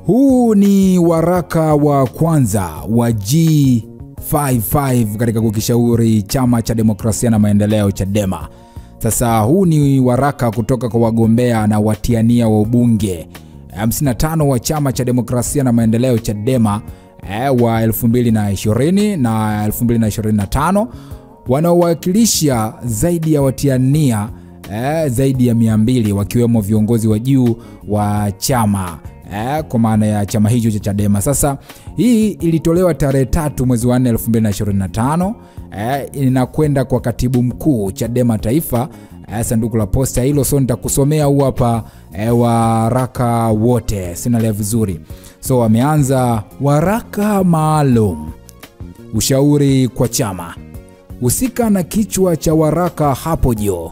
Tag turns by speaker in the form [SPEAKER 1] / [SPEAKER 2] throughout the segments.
[SPEAKER 1] Huu ni waraka wa kwanza wa G55 katika kukishauri chama cha demokrasia na maendeleo Chadema. Sasa huu ni waraka kutoka kwa wagombea na watiania wa ubunge 55 wa chama cha demokrasia na maendeleo Chadema wa 2020 na 2025 wanaowakilisha zaidi ya watiania zaidi ya 200 wakiwemo viongozi wa juu wa chama kwa maana ya chama hicho cha Chadema. Sasa hii ilitolewa tarehe 3 mwezi wa 4 2025, inakwenda kwa katibu mkuu Chadema Taifa, sanduku la posta hilo. So nitakusomea huu hapa waraka wote, sina leo vizuri. So wameanza: waraka maalum, ushauri kwa chama, husika na kichwa cha waraka hapo juu.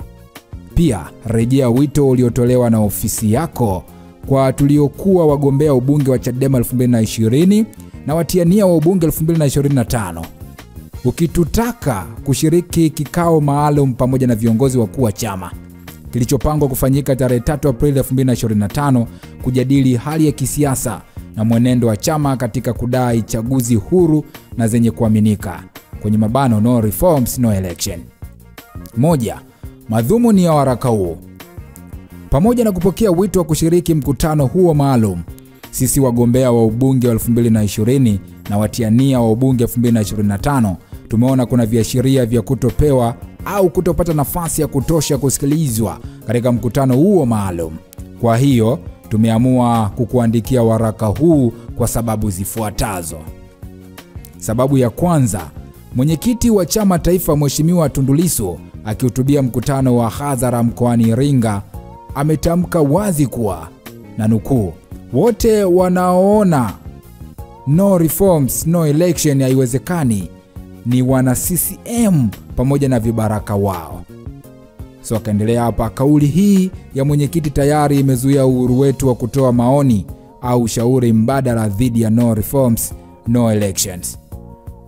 [SPEAKER 1] Pia rejea wito uliotolewa na ofisi yako kwa tuliokuwa wagombea ubunge wa Chadema 2020 na watiania wa ubunge 2025. Ukitutaka kushiriki kikao maalum pamoja na viongozi wakuu wa chama kilichopangwa kufanyika tarehe 3 Aprili 2025 kujadili hali ya kisiasa na mwenendo wa chama katika kudai chaguzi huru na zenye kuaminika, kwenye mabano no reforms no election. 1. Madhumuni ya waraka huo. Pamoja na kupokea wito wa kushiriki mkutano huo maalum, sisi wagombea wa ubunge wa 2020 na watiania wa ubunge 2025 tumeona kuna viashiria vya kutopewa au kutopata nafasi ya kutosha kusikilizwa katika mkutano huo maalum. Kwa hiyo tumeamua kukuandikia waraka huu kwa sababu zifuatazo. Sababu ya kwanza, mwenyekiti wa chama taifa Mheshimiwa Tundu Lissu akihutubia mkutano wa hadhara mkoani Iringa ametamka wazi kuwa, na nukuu, wote wanaoona no reforms no election haiwezekani ni wana CCM pamoja na vibaraka wao. So akaendelea hapa: kauli hii ya mwenyekiti tayari imezuia uhuru wetu wa kutoa maoni au ushauri mbadala dhidi ya no reforms no elections,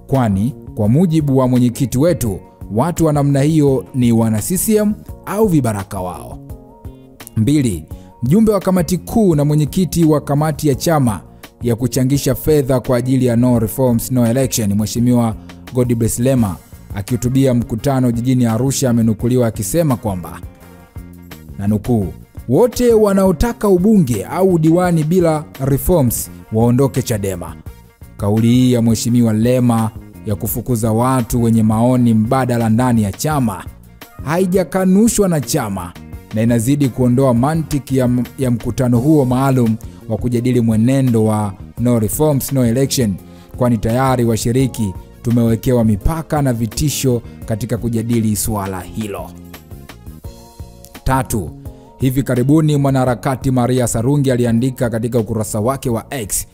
[SPEAKER 1] kwani kwa mujibu wa mwenyekiti wetu watu wa namna hiyo ni wana CCM au vibaraka wao. 2. Mjumbe wa kamati kuu na mwenyekiti wa kamati ya chama ya kuchangisha fedha kwa ajili ya no reforms no election Mheshimiwa Godbless Lema akihutubia mkutano jijini Arusha amenukuliwa akisema kwamba, na nukuu, wote wanaotaka ubunge au diwani bila reforms waondoke Chadema. Kauli hii ya Mheshimiwa Lema ya kufukuza watu wenye maoni mbadala ndani ya chama haijakanushwa na chama na inazidi kuondoa mantiki ya mkutano huo maalum wa kujadili mwenendo wa no reforms no election, kwani tayari washiriki tumewekewa mipaka na vitisho katika kujadili suala hilo. 3. Hivi karibuni mwanaharakati Maria Sarungi aliandika katika ukurasa wake wa X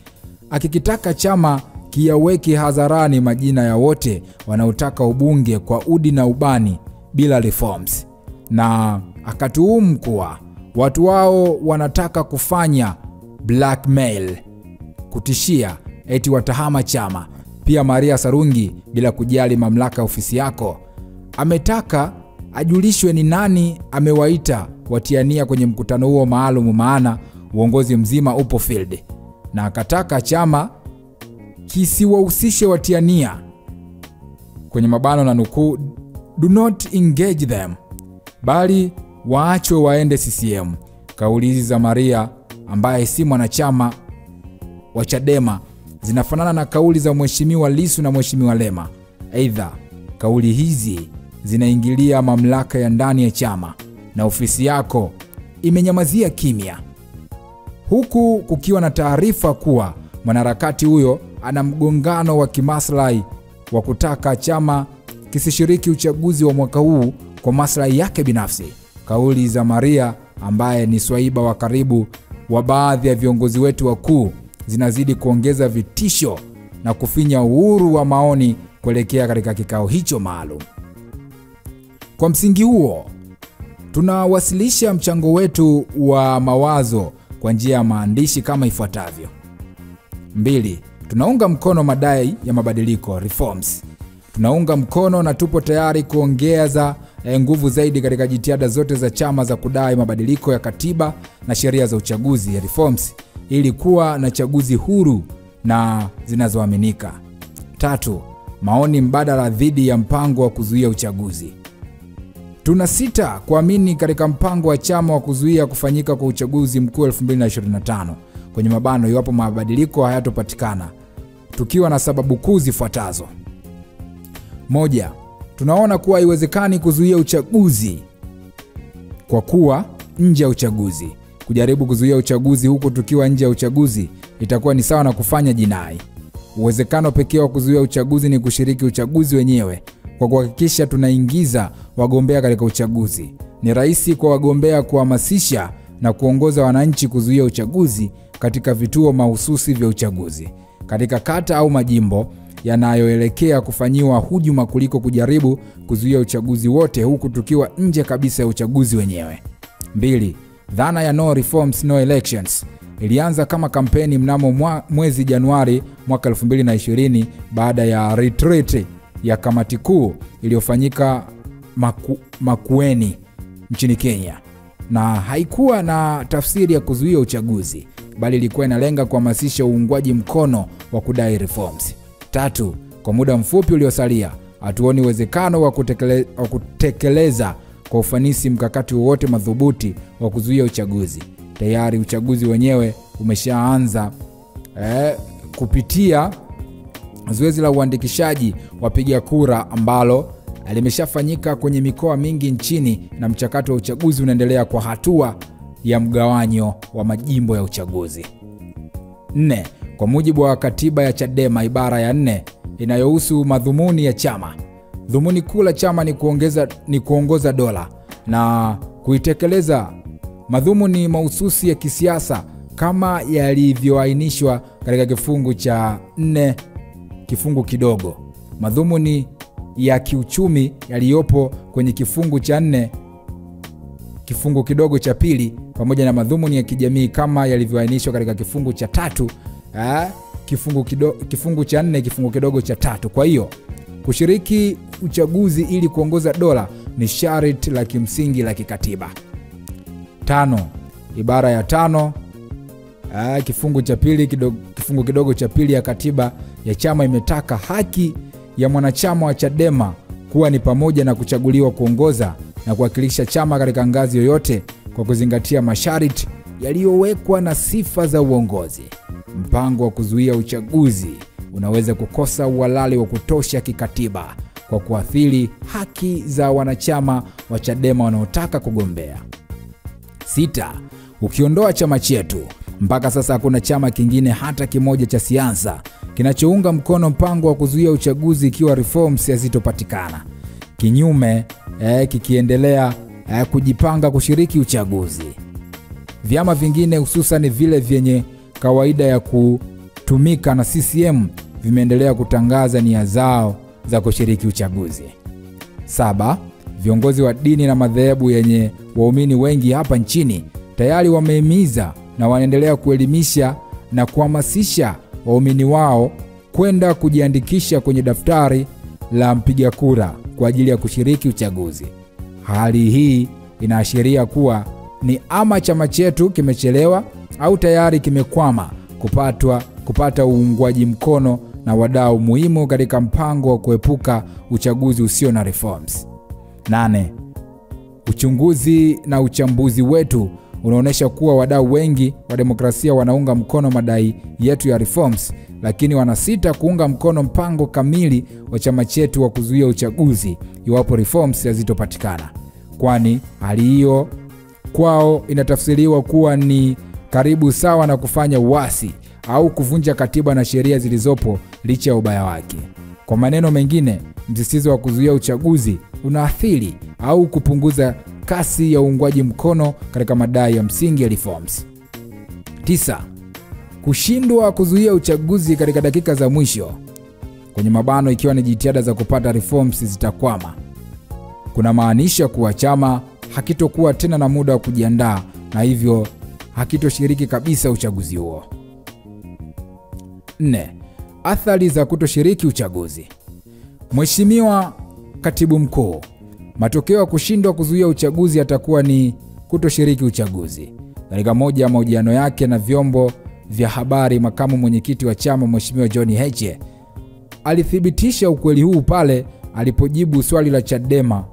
[SPEAKER 1] akikitaka chama kiyaweke hadharani majina ya wote wanaotaka ubunge kwa udi na ubani bila reforms, na akatuhumu kuwa watu wao wanataka kufanya blackmail, kutishia eti watahama chama. Pia Maria Sarungi, bila kujali mamlaka ya ofisi yako, ametaka ajulishwe ni nani amewaita watiania kwenye mkutano huo maalum, maana uongozi mzima upo field, na akataka chama kisiwahusishe watiania, kwenye mabano na nukuu, do not engage them, bali waachwe waende CCM. Kauli hizi za Maria ambaye si mwanachama wa Chadema zinafanana na kauli za Mheshimiwa Lissu na Mheshimiwa Lema. Aidha, kauli hizi zinaingilia mamlaka ya ndani ya chama na ofisi yako imenyamazia kimya, huku kukiwa na taarifa kuwa mwanaharakati huyo ana mgongano wa kimaslahi wa kutaka chama kisishiriki uchaguzi wa mwaka huu kwa maslahi yake binafsi. Kauli za Maria ambaye ni swaiba wa karibu wa baadhi ya viongozi wetu wakuu zinazidi kuongeza vitisho na kufinya uhuru wa maoni kuelekea katika kikao hicho maalum. Kwa msingi huo, tunawasilisha mchango wetu wa mawazo kwa njia ya maandishi kama ifuatavyo. 2. Tunaunga mkono madai ya mabadiliko reforms. Tunaunga mkono na tupo tayari kuongeza nguvu zaidi katika jitihada zote za chama za kudai mabadiliko ya katiba na sheria za uchaguzi, reforms, ili kuwa na chaguzi huru na zinazoaminika. 3. Maoni mbadala dhidi ya mpango wa kuzuia uchaguzi. Tunasita kuamini katika mpango wa chama wa kuzuia kufanyika kwa uchaguzi mkuu 2025 kwenye mabano iwapo mabadiliko hayatopatikana, tukiwa na sababu kuu zifuatazo. 1. Tunaona kuwa haiwezekani kuzuia uchaguzi kwa kuwa nje ya uchaguzi. Kujaribu kuzuia uchaguzi huku tukiwa nje ya uchaguzi itakuwa ni sawa na kufanya jinai. Uwezekano pekee wa kuzuia uchaguzi ni kushiriki uchaguzi wenyewe kwa kuhakikisha tunaingiza wagombea katika uchaguzi. Ni rahisi kwa wagombea kuhamasisha na kuongoza wananchi kuzuia uchaguzi katika vituo mahususi vya uchaguzi katika kata au majimbo yanayoelekea kufanyiwa hujuma kuliko kujaribu kuzuia uchaguzi wote huku tukiwa nje kabisa ya uchaguzi wenyewe. 2. Dhana ya no reforms no elections ilianza kama kampeni mnamo mwezi Januari mwaka 2020 baada ya retreat ya kamati kuu iliyofanyika Makueni nchini Kenya, na haikuwa na tafsiri ya kuzuia uchaguzi bali ilikuwa inalenga kuhamasisha uungwaji mkono wa kudai reforms. 3. Kwa muda mfupi uliosalia, hatuoni uwezekano wa kutekeleza kwa ufanisi mkakati wowote madhubuti wa kuzuia uchaguzi. Tayari uchaguzi wenyewe umeshaanza kupitia zoezi la uandikishaji wapiga kura ambalo limeshafanyika kwenye mikoa mingi nchini, na mchakato wa uchaguzi unaendelea kwa hatua ya mgawanyo wa majimbo ya uchaguzi. 4. Kwa mujibu wa katiba ya Chadema ibara ya 4 inayohusu madhumuni ya chama, dhumuni kuu la chama ni kuongoza dola na kuitekeleza madhumuni mahususi ya kisiasa kama yalivyoainishwa katika kifungu cha 4 kifungu kidogo, madhumuni ya kiuchumi yaliyopo kwenye kifungu cha 4 kifungu kidogo cha pili, pamoja na madhumuni ya kijamii kama yalivyoainishwa katika kifungu cha 3 kifungu cha 4 kifungu kidogo cha 3. Kwa hiyo kushiriki uchaguzi ili kuongoza dola ni sharti la kimsingi la kikatiba. 5. Ibara ya 5 kifungu cha pili kifungu kidogo cha pili ya katiba ya chama imetaka haki ya mwanachama wa Chadema kuwa ni pamoja na kuchaguliwa kuongoza na kuwakilisha chama katika ngazi yoyote kwa kuzingatia masharti yaliyowekwa na sifa za uongozi. Mpango wa kuzuia uchaguzi unaweza kukosa uhalali wa kutosha kikatiba kwa kuathiri haki za wanachama wa Chadema wanaotaka kugombea. 6. Ukiondoa chama chetu, mpaka sasa hakuna chama kingine hata kimoja cha siasa kinachounga mkono mpango wa kuzuia uchaguzi ikiwa reforms hazitopatikana. Kinyume, kikiendelea kujipanga kushiriki uchaguzi. Vyama vingine hususan vile vyenye kawaida ya kutumika na CCM vimeendelea kutangaza nia zao za kushiriki uchaguzi. 7. Viongozi wa dini na madhehebu yenye waumini wengi hapa nchini tayari wamehimiza na wanaendelea kuelimisha na kuhamasisha waumini wao kwenda kujiandikisha kwenye daftari la mpiga kura kwa ajili ya kushiriki uchaguzi. Hali hii inaashiria kuwa ni ama chama chetu kimechelewa au tayari kimekwama kupata uungwaji mkono na wadau muhimu katika mpango wa kuepuka uchaguzi usio na reforms. 8. Uchunguzi na uchambuzi wetu unaonyesha kuwa wadau wengi wa demokrasia wanaunga mkono madai yetu ya reforms, lakini wanasita kuunga mkono mpango kamili wa chama chetu wa kuzuia uchaguzi iwapo reforms hazitopatikana, kwani hali hiyo kwao inatafsiriwa kuwa ni karibu sawa na kufanya uasi au kuvunja katiba na sheria zilizopo licha ya ubaya wake. Kwa maneno mengine, msisitizo wa kuzuia uchaguzi unaathiri au kupunguza kasi ya uungwaji mkono katika madai ya msingi ya reforms. 9. Kushindwa kuzuia uchaguzi katika dakika za mwisho, kwenye mabano ikiwa ni jitihada za kupata reforms zitakwama, kuna maanisha kuwa chama hakitokuwa tena na muda wa kujiandaa na hivyo hakitoshiriki kabisa uchaguzi huo. 4. Athari za kutoshiriki uchaguzi. Mheshimiwa Katibu Mkuu, matokeo ya kushindwa kuzuia uchaguzi yatakuwa ni kutoshiriki uchaguzi. Katika moja ya mahojiano yake na vyombo vya habari, makamu mwenyekiti wa chama Mheshimiwa John Heche alithibitisha ukweli huu pale alipojibu swali la Chadema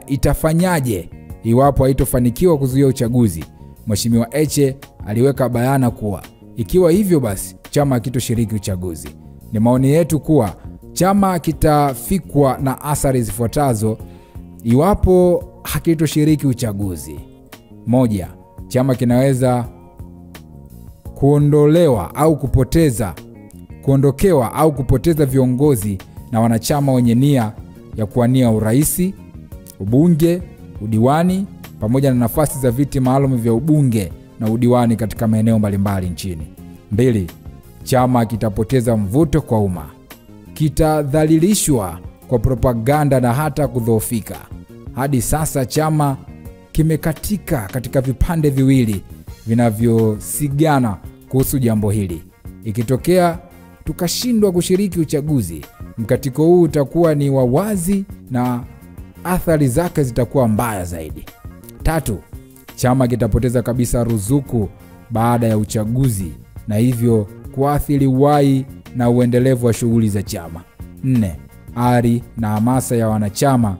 [SPEAKER 1] itafanyaje iwapo haitofanikiwa kuzuia uchaguzi. Mheshimiwa Heche aliweka bayana kuwa ikiwa hivyo basi chama hakitoshiriki uchaguzi. Ni maoni yetu kuwa chama kitafikwa na athari zifuatazo iwapo hakitoshiriki uchaguzi. 1. Chama kinaweza kuondokewa au kupoteza viongozi na wanachama wenye nia ya kuwania uraisi, ubunge, udiwani pamoja na nafasi za viti maalum vya ubunge na udiwani katika maeneo mbalimbali nchini. 2. Chama kitapoteza mvuto kwa umma, kitadhalilishwa kwa propaganda na hata kudhoofika. Hadi sasa chama kimekatika katika vipande viwili vinavyosigana kuhusu jambo hili. Ikitokea tukashindwa kushiriki uchaguzi, mkatiko huu utakuwa ni wa wazi na athari zake zitakuwa mbaya zaidi. 3. Chama kitapoteza kabisa ruzuku baada ya uchaguzi na hivyo kuathiri uhai na uendelevu wa shughuli za chama. 4. Ari na hamasa ya wanachama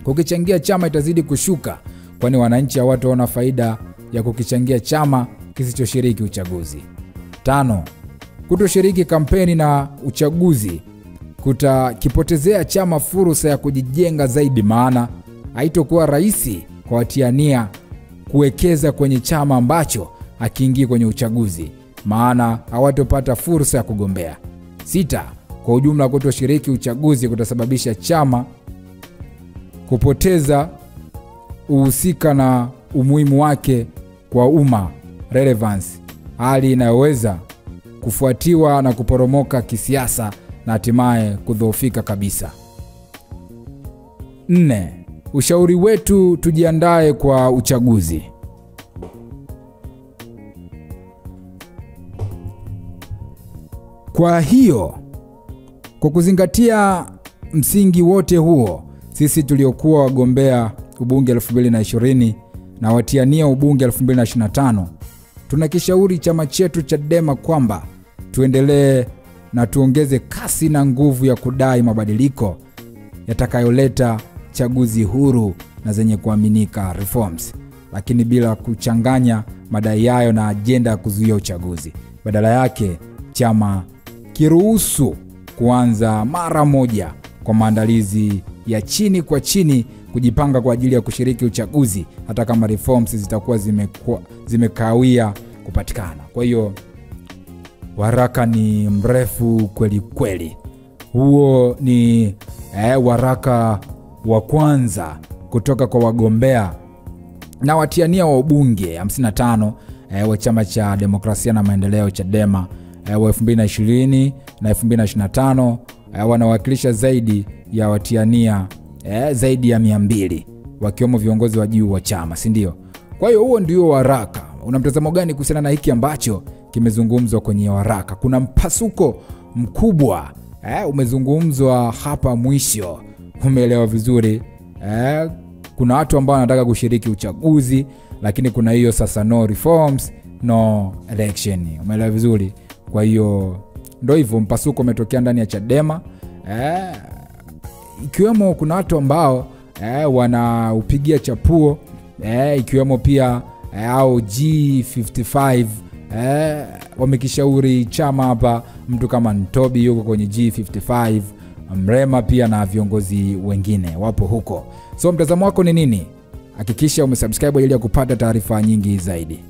[SPEAKER 1] kukichangia chama itazidi kushuka, kwani wananchi hawataona faida ya kukichangia chama kisichoshiriki uchaguzi. 5. Kutoshiriki kampeni na uchaguzi kutakipotezea chama fursa ya kujijenga zaidi, maana haitokuwa rahisi kwa watiania kuwekeza kwenye chama ambacho hakiingii kwenye uchaguzi, maana hawatopata fursa ya kugombea. 6. Kwa ujumla, kutoshiriki uchaguzi kutasababisha chama kupoteza uhusika na umuhimu wake kwa umma, relevance, hali inayoweza kufuatiwa na kuporomoka kisiasa na hatimaye kudhoofika kabisa. 4. Ushauri wetu, tujiandae kwa uchaguzi. Kwa hiyo, kwa kuzingatia msingi wote huo, sisi tuliokuwa wagombea ubunge 2020 na watiania ubunge 2025, tunakishauri chama chetu Chadema kwamba tuendelee na tuongeze kasi na nguvu ya kudai mabadiliko yatakayoleta chaguzi huru na zenye kuaminika, reforms, lakini bila kuchanganya madai hayo na ajenda ya kuzuia uchaguzi. Badala yake, chama kiruhusu kuanza mara moja kwa maandalizi ya chini kwa chini kujipanga kwa ajili ya kushiriki uchaguzi, hata kama reforms zitakuwa zimekawia kupatikana. Kwa hiyo waraka ni mrefu kweli kweli. Huo ni waraka wa kwanza kutoka kwa wagombea na watiania wa ubunge 55 wa chama cha demokrasia na maendeleo Chadema wa 2020 na 2025. Wanawakilisha zaidi ya watiania zaidi ya 200 wakiwemo viongozi wa juu wa chama, si ndio? Kwa hiyo huo ndio waraka. Una mtazamo gani kuhusiana na hiki ambacho kimezungumzwa kwenye waraka? Kuna mpasuko mkubwa umezungumzwa hapa mwisho. Umeelewa vizuri? Kuna watu ambao wanataka kushiriki uchaguzi, lakini kuna hiyo sasa no reforms no election. Umeelewa vizuri? Kwa hiyo ndio hivyo, mpasuko umetokea ndani ya Chadema. Ikiwemo kuna watu ambao wanaupigia chapuo, ikiwemo pia au G55 wamekishauri chama hapa. Mtu kama Ntobi yuko kwenye G55, Mrema pia na viongozi wengine wapo huko. So mtazamo wako ni nini? Hakikisha umesubscribe ili kupata taarifa nyingi zaidi.